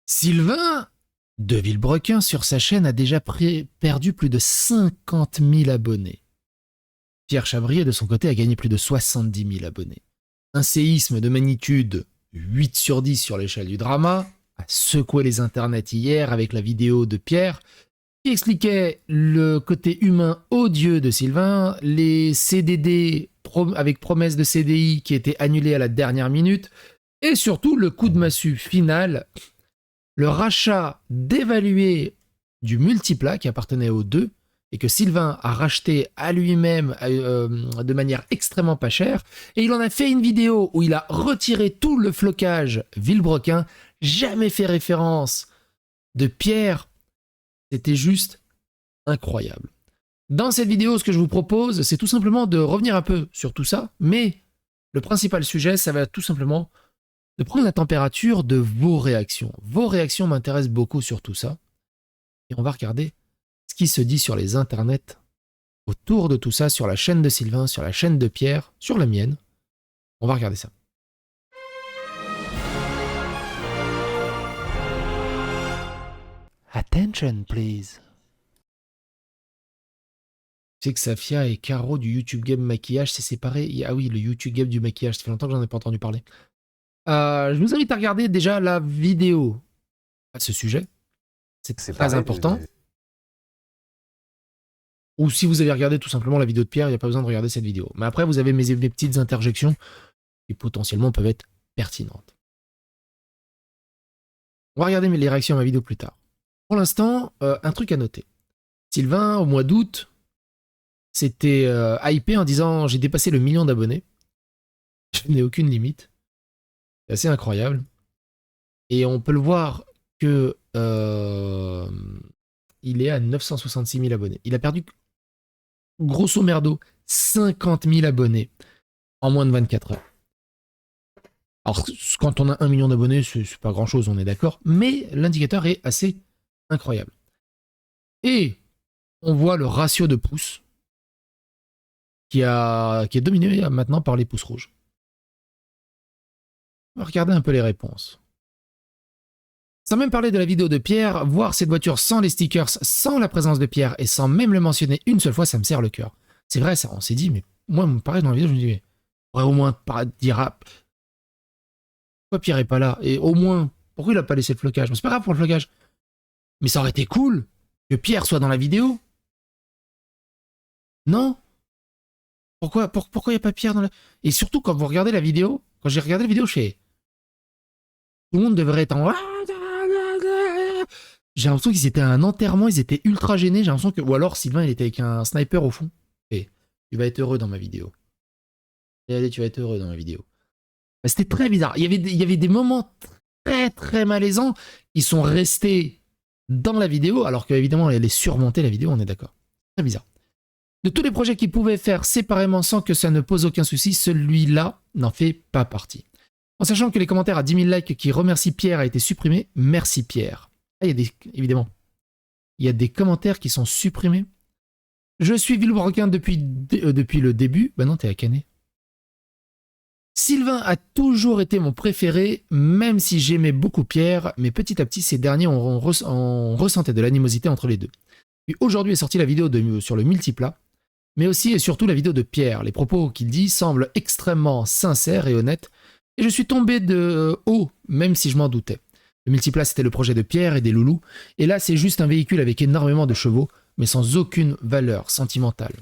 Sylvain de Villebrequin sur sa chaîne a déjà perdu plus de 50 000 abonnés. Pierre Chabrier de son côté a gagné plus de 70 000 abonnés. Un séisme de magnitude 8 sur 10 sur l'échelle du drama a secoué les internets hier avec la vidéo de Pierre qui expliquait le côté humain odieux de Sylvain, les CDD avec promesse de CDI qui étaient annulés à la dernière minute, et surtout le coup de massue final, le rachat dévalué du multiplat qui appartenait aux deux et que Sylvain a racheté à lui-même de manière extrêmement pas chère. Et il en a fait une vidéo où il a retiré tout le flocage Villebrequin, jamais fait référence de Pierre. C'était juste incroyable. Dans cette vidéo, ce que je vous propose, c'est tout simplement de revenir un peu sur tout ça, mais le principal sujet, ça va tout simplement de prendre la température de vos réactions. Vos réactions m'intéressent beaucoup sur tout ça. Et on va regarder ce qui se dit sur les internets autour de tout ça, sur la chaîne de Sylvain, sur la chaîne de Pierre, sur la mienne. On va regarder ça. Attention, please. Tu sais que Safia et Caro du YouTube Game Maquillage s'est séparé. Ah oui, le YouTube Game du maquillage, ça fait longtemps que j'en ai pas entendu parler. Je vous invite à regarder déjà la vidéo à ce sujet. C'est très Séparé, important. Ou si vous avez regardé tout simplement la vidéo de Pierre, il n'y a pas besoin de regarder cette vidéo. Mais après, vous avez mes petites interjections qui potentiellement peuvent être pertinentes. On va regarder les réactions à ma vidéo plus tard. Pour l'instant, un truc à noter. Sylvain, au mois d'août, s'était hypé en disant « J'ai dépassé le 1 000 000 d'abonnés. Je n'ai aucune limite. » C'est assez incroyable. Et on peut le voir que il est à 966 000 abonnés. Il a perdu, grosso merdo, 50 000 abonnés en moins de 24 heures. Alors, quand on a 1 million d'abonnés, c'est pas grand-chose, on est d'accord, mais l'indicateur est assez incroyable. Et on voit le ratio de pouces qui est dominé maintenant par les pouces rouges. On va regarder un peu les réponses. Sans même parler de la vidéo de Pierre, voir cette voiture sans les stickers, sans la présence de Pierre et sans même le mentionner une seule fois, ça me serre le cœur. C'est vrai, ça, on s'est dit, mais moi, pareil dans la vidéo, je me dis, mais on pourrait au moins dire, pourquoi Pierre est pas là? Et au moins, pourquoi il a pas laissé le flocage? C'est pas grave pour le flocage. Mais ça aurait été cool que Pierre soit dans la vidéo. Non? Pourquoi il n'y a pas Pierre dans la... Et surtout, quand vous regardez la vidéo, quand j'ai regardé la vidéo, je fais... Tout le monde devrait être en... J'ai l'impression qu'ils étaient à un enterrement, ils étaient ultra gênés. J'ai l'impression que... Ou alors Sylvain, il était avec un sniper au fond. Et tu vas être heureux dans ma vidéo. Et allez, tu vas être heureux dans ma vidéo. Bah, c'était très bizarre. Il y avait des moments très très malaisants qui sont restés dans la vidéo, alors qu'évidemment, elle est surmontée la vidéo, on est d'accord. Très bizarre. De tous les projets qu'ils pouvaient faire séparément sans que ça ne pose aucun souci, celui-là n'en fait pas partie. En sachant que les commentaires à 10 000 likes qui remercient Pierre a été supprimé, merci Pierre. Ah, il y a des, évidemment, il y a des commentaires qui sont supprimés. Je suis Villebrequin depuis le début. Bah non, t'es à Canet. Sylvain a toujours été mon préféré, même si j'aimais beaucoup Pierre, mais petit à petit, ces derniers on ressentait de l'animosité entre les deux. Puis aujourd'hui est sortie la vidéo sur le multiplat, mais aussi et surtout la vidéo de Pierre. Les propos qu'il dit semblent extrêmement sincères et honnêtes, et je suis tombé de haut, même si je m'en doutais. Le multiplat, c'était le projet de Pierre et des loulous, et là, c'est juste un véhicule avec énormément de chevaux, mais sans aucune valeur sentimentale.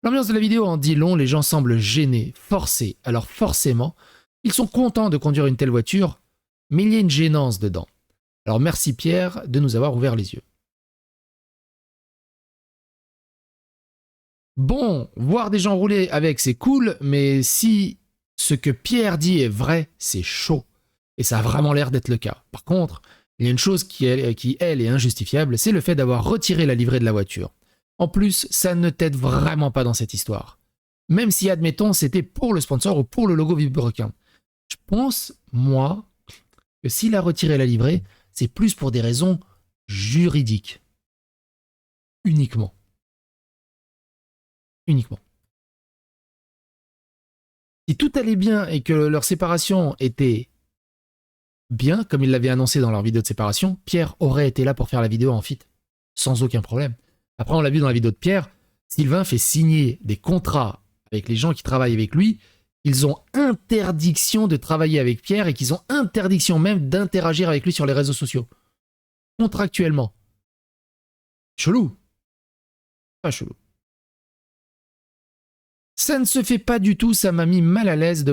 L'ambiance de la vidéo en dit long, les gens semblent gênés, forcés, alors forcément, ils sont contents de conduire une telle voiture, mais il y a une gênance dedans. Alors merci Pierre de nous avoir ouvert les yeux. Bon, voir des gens rouler avec, c'est cool, mais si ce que Pierre dit est vrai, c'est chaud. Et ça a vraiment l'air d'être le cas. Par contre, il y a une chose qui, elle, est injustifiable, c'est le fait d'avoir retiré la livrée de la voiture. En plus, ça ne t'aide vraiment pas dans cette histoire. Même si, admettons, c'était pour le sponsor ou pour le logo Villebrequin. Je pense, moi, que s'il a retiré la livrée, c'est plus pour des raisons juridiques. Uniquement. Uniquement. Si tout allait bien et que leur séparation était bien, comme il l'avait annoncé dans leur vidéo de séparation, Pierre aurait été là pour faire la vidéo en fit, sans aucun problème. Après, on l'a vu dans la vidéo de Pierre, Sylvain fait signer des contrats avec les gens qui travaillent avec lui. Ils ont interdiction de travailler avec Pierre et qu'ils ont interdiction même d'interagir avec lui sur les réseaux sociaux. Contractuellement. Chelou. Pas chelou. Ça ne se fait pas du tout, ça m'a mis mal à l'aise de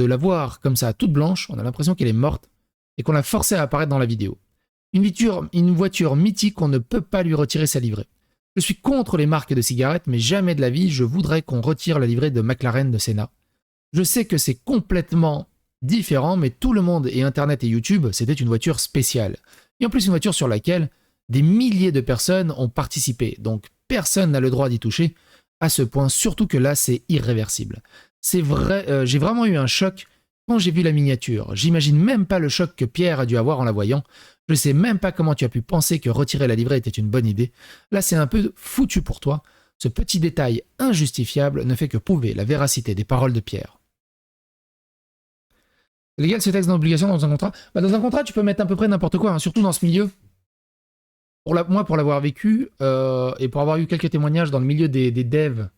la voir comme ça, toute blanche. On a l'impression qu'elle est morte et qu'on l'a forcée à apparaître dans la vidéo. Une voiture mythique, on ne peut pas lui retirer sa livrée. Je suis contre les marques de cigarettes, mais jamais de la vie je voudrais qu'on retire la livrée de McLaren de Senna. Je sais que c'est complètement différent, mais tout le monde et Internet et YouTube, c'était une voiture spéciale. Et en plus, une voiture sur laquelle des milliers de personnes ont participé. Donc, personne n'a le droit d'y toucher à ce point, surtout que là, c'est irréversible. C'est vrai, j'ai vraiment eu un choc quand j'ai vu la miniature. J'imagine même pas le choc que Pierre a dû avoir en la voyant. Je sais même pas comment tu as pu penser que retirer la livrée était une bonne idée. Là, c'est un peu foutu pour toi. Ce petit détail injustifiable ne fait que prouver la véracité des paroles de Pierre. C'est légal ce texte d'obligation dans un contrat? Dans un contrat, tu peux mettre à peu près n'importe quoi, hein, surtout dans ce milieu. Moi, pour l'avoir vécu, et pour avoir eu quelques témoignages dans le milieu des devs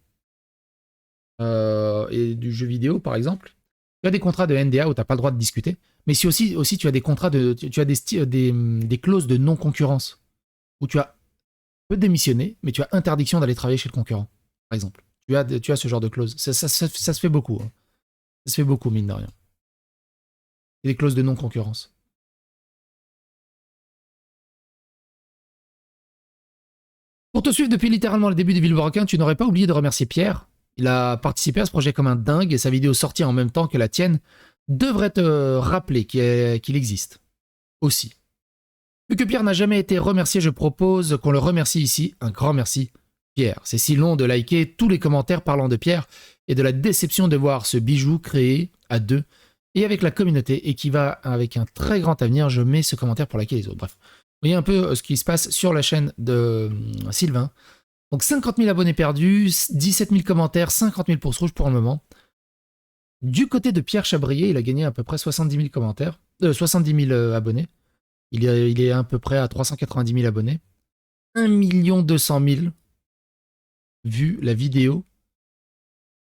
et du jeu vidéo, par exemple, tu as des contrats de NDA où tu n'as pas le droit de discuter, mais si aussi tu as des contrats tu as des clauses de non-concurrence, où tu peux démissionner, mais tu as interdiction d'aller travailler chez le concurrent, par exemple. Tu as ce genre de clause. Ça se fait beaucoup. Hein. Ça se fait beaucoup, mine de rien. Et des clauses de non-concurrence. Pour te suivre depuis littéralement le début de Villebrequin, tu n'aurais pas oublié de remercier Pierre. Il a participé à ce projet comme un dingue et sa vidéo sortie en même temps que la tienne devrait te rappeler qu'il existe. Aussi. Vu que Pierre n'a jamais été remercié, je propose qu'on le remercie ici. Un grand merci, Pierre. C'est si long de liker tous les commentaires parlant de Pierre et de la déception de voir ce bijou créé à deux et avec la communauté et qui va avec un très grand avenir. Je mets ce commentaire pour liker les autres. Bref. Vous voyez un peu ce qui se passe sur la chaîne de Sylvain. Donc 50 000 abonnés perdus, 17 000 commentaires, 50 000 pouces rouges pour le moment. Du côté de Pierre Chabrier, il a gagné à peu près 70 000 commentaires, 70 000 abonnés. Il est à peu près à 390 000 abonnés. 1 200 000 vues la vidéo.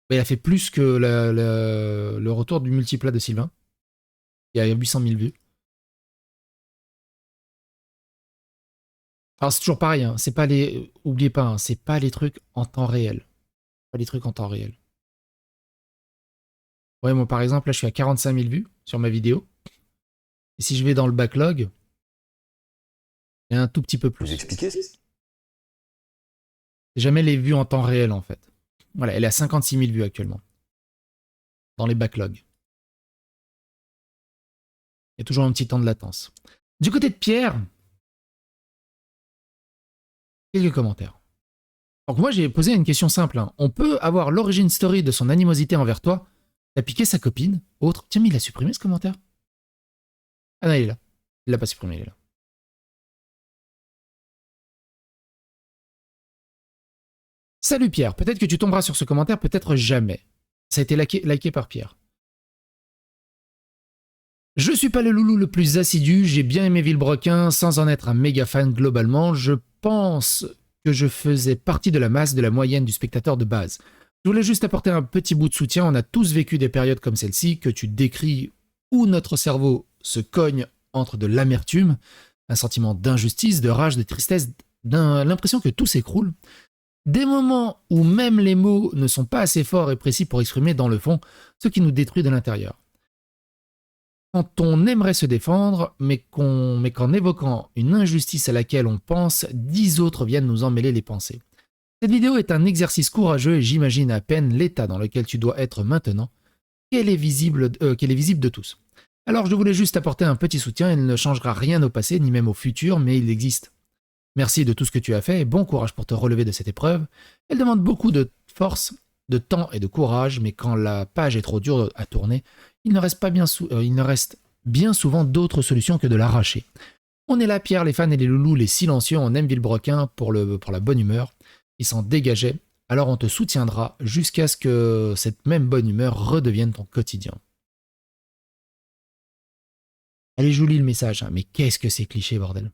Il a fait plus que le retour du multiplat de Sylvain. Il y a 800 000 vues. Alors c'est toujours pareil, hein, c'est pas les. Oubliez pas, hein, c'est pas les trucs en temps réel. Pas les trucs en temps réel. Ouais, moi par exemple, là je suis à 45 000 vues sur ma vidéo. Et si je vais dans le backlog, il y a un tout petit peu plus. Vous expliquez? C'est jamais les vues en temps réel en fait. Voilà, elle est à 56 000 vues actuellement. Dans les backlogs. Il y a toujours un petit temps de latence. Du côté de Pierre, quelques commentaires. Donc moi j'ai posé une question simple. Hein. On peut avoir l'origin story de son animosité envers toi. T'as piqué sa copine. Autre. Tiens, mais il a supprimé ce commentaire. Ah non, il est là. Il l'a pas supprimé, il est là. Salut Pierre, peut-être que tu tomberas sur ce commentaire, peut-être jamais. Ça a été liké par Pierre. Je suis pas le loulou le plus assidu, j'ai bien aimé Villebrequin sans en être un méga fan globalement. Je pense que je faisais partie de la masse, de la moyenne du spectateur de base. Je voulais juste apporter un petit bout de soutien, on a tous vécu des périodes comme celle-ci que tu décris où notre cerveau se cogne entre de l'amertume, un sentiment d'injustice, de rage, de tristesse, l'impression que tout s'écroule. Des moments où même les mots ne sont pas assez forts et précis pour exprimer dans le fond ce qui nous détruit de l'intérieur. Quand on aimerait se défendre, mais qu'en évoquant une injustice à laquelle on pense, 10 autres viennent nous emmêler les pensées. Cette vidéo est un exercice courageux et j'imagine à peine l'état dans lequel tu dois être maintenant, qu'elle est visible de tous. Alors je voulais juste apporter un petit soutien, il ne changera rien au passé ni même au futur, mais il existe. Merci de tout ce que tu as fait et bon courage pour te relever de cette épreuve. Elle demande beaucoup de force, de temps et de courage, mais quand la page est trop dure à tourner, il ne reste bien souvent d'autres solutions que de l'arracher. On est là, Pierre, les fans et les loulous, les silencieux, on aime Villebrequin pour la bonne humeur. Il s'en dégageait, alors on te soutiendra jusqu'à ce que cette même bonne humeur redevienne ton quotidien. Elle est jolie le message, hein, mais qu'est-ce que c'est cliché, bordel.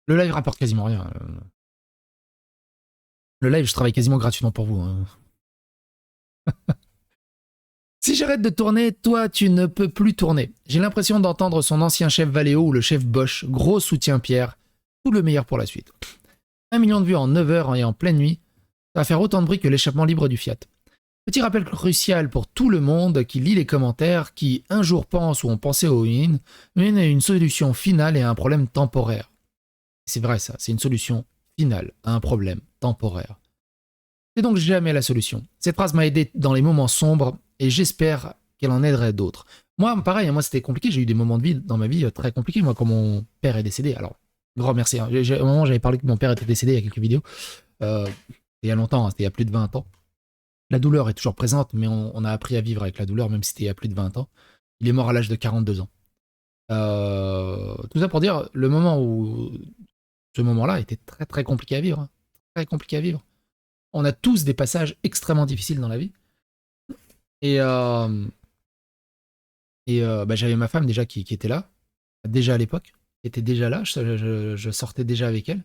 Le live rapporte quasiment rien. Le live, je travaille quasiment gratuitement pour vous. Hein. Si j'arrête de tourner, toi, tu ne peux plus tourner. J'ai l'impression d'entendre son ancien chef Valéo ou le chef Bosch. Gros soutien Pierre. Tout le meilleur pour la suite. 1 million de vues en 9 heures et en pleine nuit. Ça va faire autant de bruit que l'échappement libre du Fiat. Petit rappel crucial pour tout le monde qui lit les commentaires, qui un jour pense ou ont pensé au win, mais a une solution finale et à un problème temporaire. C'est vrai ça, c'est une solution finale à un problème temporaire. C'est donc jamais la solution. Cette phrase m'a aidé dans les moments sombres et j'espère qu'elle en aiderait d'autres. Moi, pareil, moi c'était compliqué, j'ai eu des moments de vie dans ma vie très compliqués, moi quand mon père est décédé. Alors, grand merci. Hein. Au moment j'avais parlé que mon père était décédé il y a quelques vidéos. Il y a longtemps, hein, c'était il y a plus de 20 ans. La douleur est toujours présente, mais on a appris à vivre avec la douleur, même si c'était il y a plus de 20 ans. Il est mort à l'âge de 42 ans. Tout ça pour dire, le moment où... Ce moment-là était très très compliqué à vivre. Hein. Très compliqué à vivre. On a tous des passages extrêmement difficiles dans la vie. Et j'avais ma femme déjà qui était là, déjà à l'époque, qui était déjà là, je sortais déjà avec elle.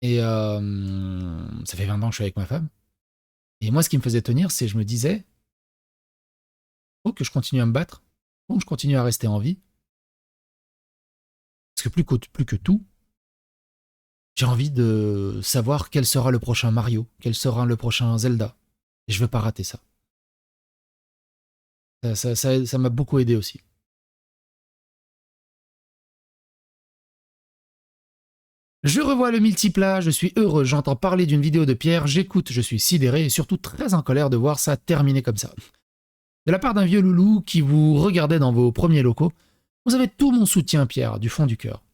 Et ça fait 20 ans que je suis avec ma femme. Et moi, ce qui me faisait tenir, c'est je me disais, faut que je continue à me battre, faut que je continue à rester en vie. Parce que plus que tout, j'ai envie de savoir quel sera le prochain Mario, quel sera le prochain Zelda. Et je veux pas rater ça. Ça m'a beaucoup aidé aussi. Je revois le multiplat, je suis heureux, j'entends parler d'une vidéo de Pierre, j'écoute, je suis sidéré et surtout très en colère de voir ça terminer comme ça. De la part d'un vieux loulou qui vous regardait dans vos premiers locaux, vous avez tout mon soutien, Pierre, du fond du cœur.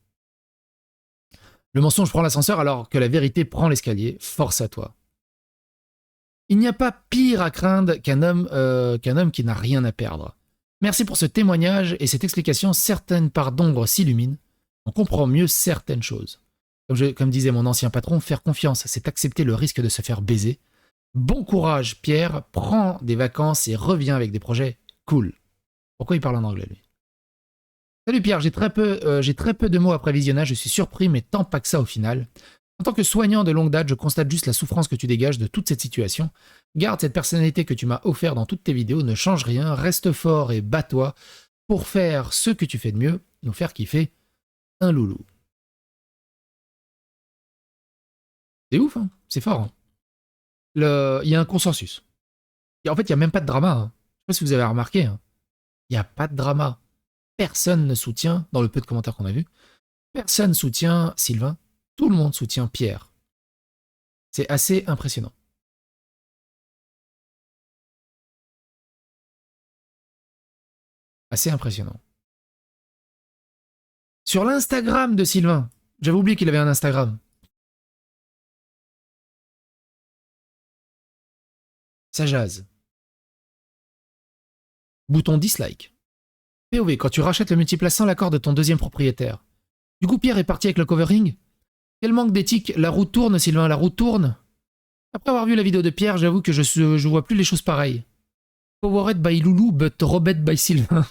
Le mensonge prend l'ascenseur alors que la vérité prend l'escalier, force à toi. Il n'y a pas pire à craindre qu'un homme qui n'a rien à perdre. Merci pour ce témoignage et cette explication, certaines parts d'ombre s'illuminent, on comprend mieux certaines choses. Comme disait mon ancien patron, faire confiance, c'est accepter le risque de se faire baiser. Bon courage, Pierre, prends des vacances et reviens avec des projets cool. Pourquoi il parle en anglais, lui? Salut Pierre, j'ai très peu de mots après visionnage, je suis surpris, mais tant pas que ça au final. En tant que soignant de longue date, je constate juste la souffrance que tu dégages de toute cette situation. Garde cette personnalité que tu m'as offert dans toutes tes vidéos, ne change rien, reste fort et bats-toi pour faire ce que tu fais de mieux, nous faire kiffer un loulou. C'est ouf, hein, c'est fort. Hein. Il y a un consensus. En fait, il n'y a même pas de drama. Hein. Je ne sais pas si vous avez remarqué. Hein. Il n'y a pas de drama. Personne ne soutient, dans le peu de commentaires qu'on a vus, personne soutient Sylvain. Tout le monde soutient Pierre. C'est assez impressionnant. Assez impressionnant. Sur l'Instagram de Sylvain, j'avais oublié qu'il avait un Instagram. Ça jase. Bouton dislike. POV, quand tu rachètes le multiplace sans l'accord de ton deuxième propriétaire. Du coup, Pierre est parti avec le covering. Quel manque d'éthique. La roue tourne, Sylvain, la roue tourne. Après avoir vu la vidéo de Pierre, j'avoue que je vois plus les choses pareilles. Powered by Loulou, but Robet by Sylvain.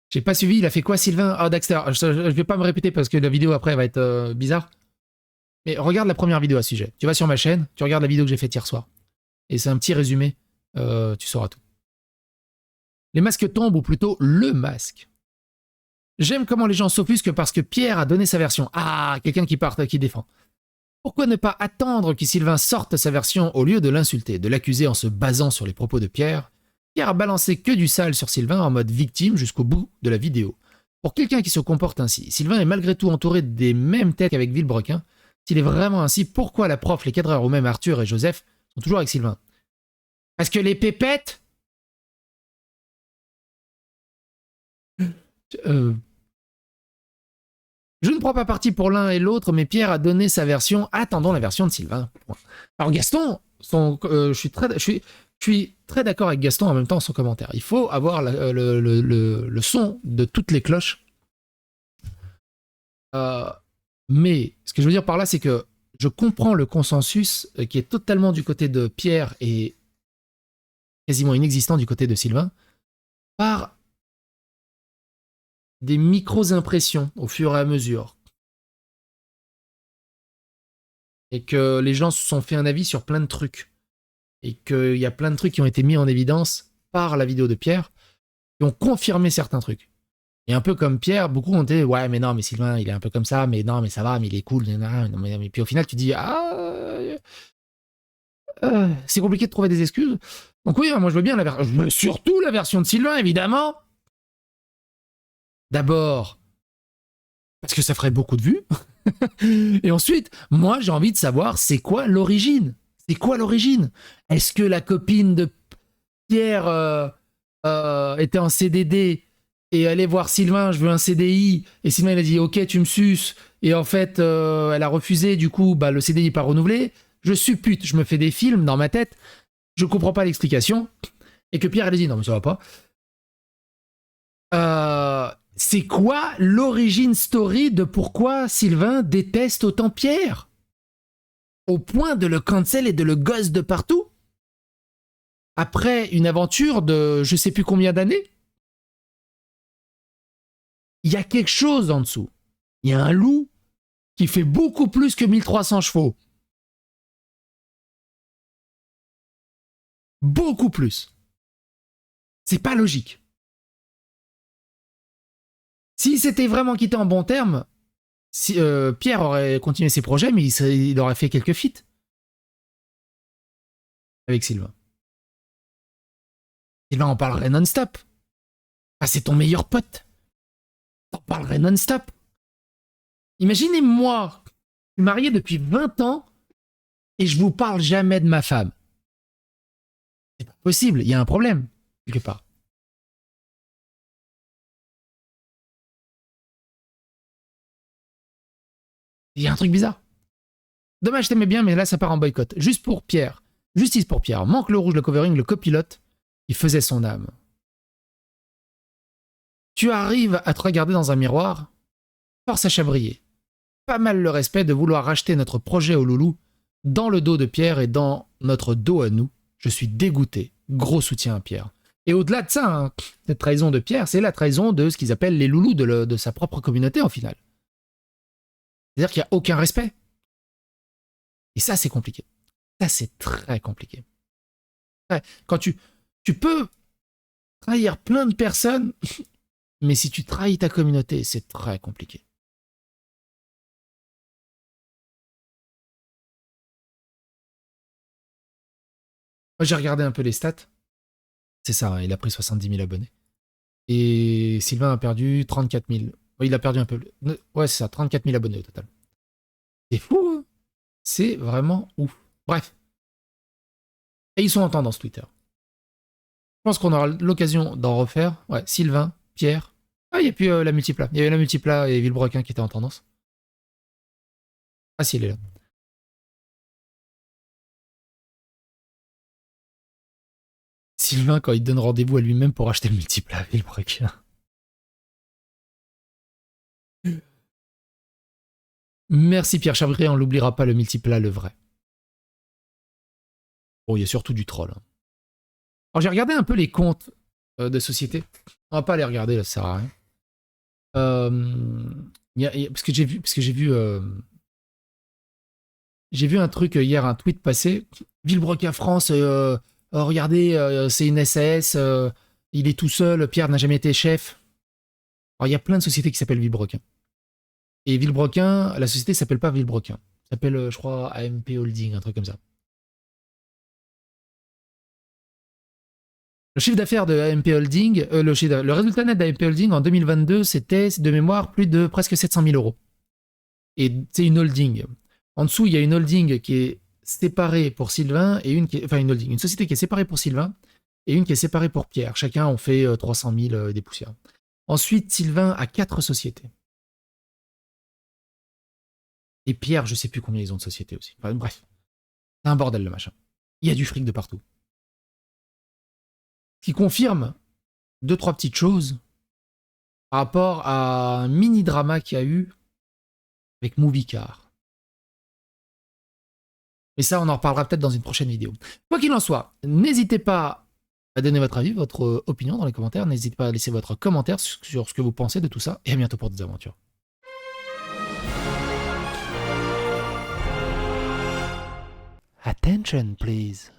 J'ai pas suivi, il a fait quoi Sylvain? Ah, Daxter, je vais pas me répéter parce que la vidéo après va être bizarre. Mais regarde la première vidéo à ce sujet. Tu vas sur ma chaîne, tu regardes la vidéo que j'ai faite hier soir. Et c'est un petit résumé, tu sauras tout. Les masques tombent, ou plutôt le masque. J'aime comment les gens s'offusquent parce que Pierre a donné sa version. Ah, quelqu'un qui défend. Pourquoi ne pas attendre que Sylvain sorte sa version au lieu de l'insulter, de l'accuser en se basant sur les propos de Pierre? Pierre a balancé que du sale sur Sylvain en mode victime jusqu'au bout de la vidéo. Pour quelqu'un qui se comporte ainsi, Sylvain est malgré tout entouré des mêmes têtes qu'avec Villebrequin. S'il est vraiment ainsi, pourquoi la prof, les cadreurs ou même Arthur et Joseph sont toujours avec Sylvain? Parce que les pépettes... Je ne prends pas parti pour l'un et l'autre, mais Pierre a donné sa version. Attendons la version de Sylvain. Alors Gaston, je suis très d'accord avec Gaston en même temps son commentaire. Il faut avoir le son de toutes les cloches. Mais ce que je veux dire par là, c'est que je comprends le consensus qui est totalement du côté de Pierre et quasiment inexistant du côté de Sylvain, par des micro-impressions au fur et à mesure. Et que les gens se sont fait un avis sur plein de trucs. Et qu'il y a plein de trucs qui ont été mis en évidence par la vidéo de Pierre, qui ont confirmé certains trucs. Et un peu comme Pierre, beaucoup ont dit ouais mais non mais Sylvain il est un peu comme ça, mais non mais ça va, mais il est cool, mais puis au final tu dis c'est compliqué de trouver des excuses. Donc oui, moi je veux bien surtout la version de Sylvain évidemment. D'abord parce que ça ferait beaucoup de vues. Et ensuite, moi j'ai envie de savoir c'est quoi l'origine. C'est quoi l'origine? Est-ce que la copine de Pierre était en CDD et allait voir Sylvain, je veux un CDI, et Sylvain il a dit ok tu me suces, et en fait elle a refusé, du coup bah, le CDI n'est pas renouvelé, je suppute, je me fais des films dans ma tête, je comprends pas l'explication, et que Pierre elle a dit non mais ça va pas. C'est quoi l'origine story de pourquoi Sylvain déteste autant Pierre au point de le cancel et de le gosse de partout après une aventure de je sais plus combien d'années? Il y a quelque chose en dessous. Il y a un loup qui fait beaucoup plus que 1300 chevaux. Beaucoup plus. C'est pas logique. Si c'était vraiment quitté en bon terme, si, Pierre aurait continué ses projets, mais il aurait fait quelques feats avec Sylvain. Sylvain en parlerait non-stop. Ah, c'est ton meilleur pote. T'en parlerais non-stop. Imaginez moi, je suis marié depuis 20 ans et je vous parle jamais de ma femme. C'est pas possible, il y a un problème, quelque part. Il y a un truc bizarre. Dommage, t'aimais bien, mais là, ça part en boycott. Juste pour Pierre. Justice pour Pierre. Manque le rouge, le covering, le copilote. Il faisait son âme. Tu arrives à te regarder dans un miroir. Force à chabrier. Pas mal le respect de vouloir racheter notre projet au loulou dans le dos de Pierre et dans notre dos à nous. Je suis dégoûté. Gros soutien à Pierre. Et au-delà de ça, hein, cette trahison de Pierre, c'est la trahison de ce qu'ils appellent les loulous de sa propre communauté, en final. C'est-à-dire qu'il n'y a aucun respect. Et ça, c'est compliqué. Ça, c'est très compliqué. Quand tu peux trahir plein de personnes, mais si tu trahis ta communauté, c'est très compliqué. Moi, j'ai regardé un peu les stats. C'est ça, hein, il a pris 70 000 abonnés. Et Sylvain a perdu 34 000. Ouais, il a perdu un peu. Ouais, c'est ça, 34 000 abonnés au total. C'est fou, hein. C'est vraiment ouf. Bref. Et ils sont en tendance Twitter. Je pense qu'on aura l'occasion d'en refaire. Ouais, Sylvain, Pierre. Ah, il n'y a plus la multipla. Il y avait la multipla et Villebrequin qui étaient en tendance. Ah si, il est là. Sylvain, quand il donne rendez-vous à lui-même pour acheter le multipla à Villebrequin. Merci Pierre Chabrier, on l'oubliera pas, le multipla, le vrai. Bon, il y a surtout du troll. Hein. Alors j'ai regardé un peu les comptes de société. On va pas les regarder, là, ça sert à rien. Parce que j'ai vu un truc hier, un tweet passé. Villebrequin France, regardez, c'est une SAS, il est tout seul, Pierre n'a jamais été chef. Alors il y a plein de sociétés qui s'appellent Villebrequin. Et Villebrequin, la société s'appelle pas Villebrequin. Ça s'appelle, je crois, AMP Holding, un truc comme ça. Le chiffre d'affaires de AMP Holding, le résultat net d'AMP Holding en 2022, c'était de mémoire plus de presque 700 000 euros. Et c'est une holding. En dessous, il y a une holding qui est séparée pour Sylvain et une société qui est séparée pour Sylvain et une qui est séparée pour Pierre. Chacun ont fait 300 000 des poussières. Ensuite, Sylvain a 4 sociétés. Et Pierre, je sais plus combien ils ont de sociétés aussi. Enfin, bref, c'est un bordel le machin. Il y a du fric de partout. Ce qui confirme 2-3 petites choses par rapport à un mini drama qu'il y a eu avec Moviecar. Mais ça, on en reparlera peut-être dans une prochaine vidéo. Quoi qu'il en soit, n'hésitez pas à donner votre avis, votre opinion dans les commentaires. N'hésitez pas à laisser votre commentaire sur ce que vous pensez de tout ça. Et à bientôt pour des aventures. Attention, please.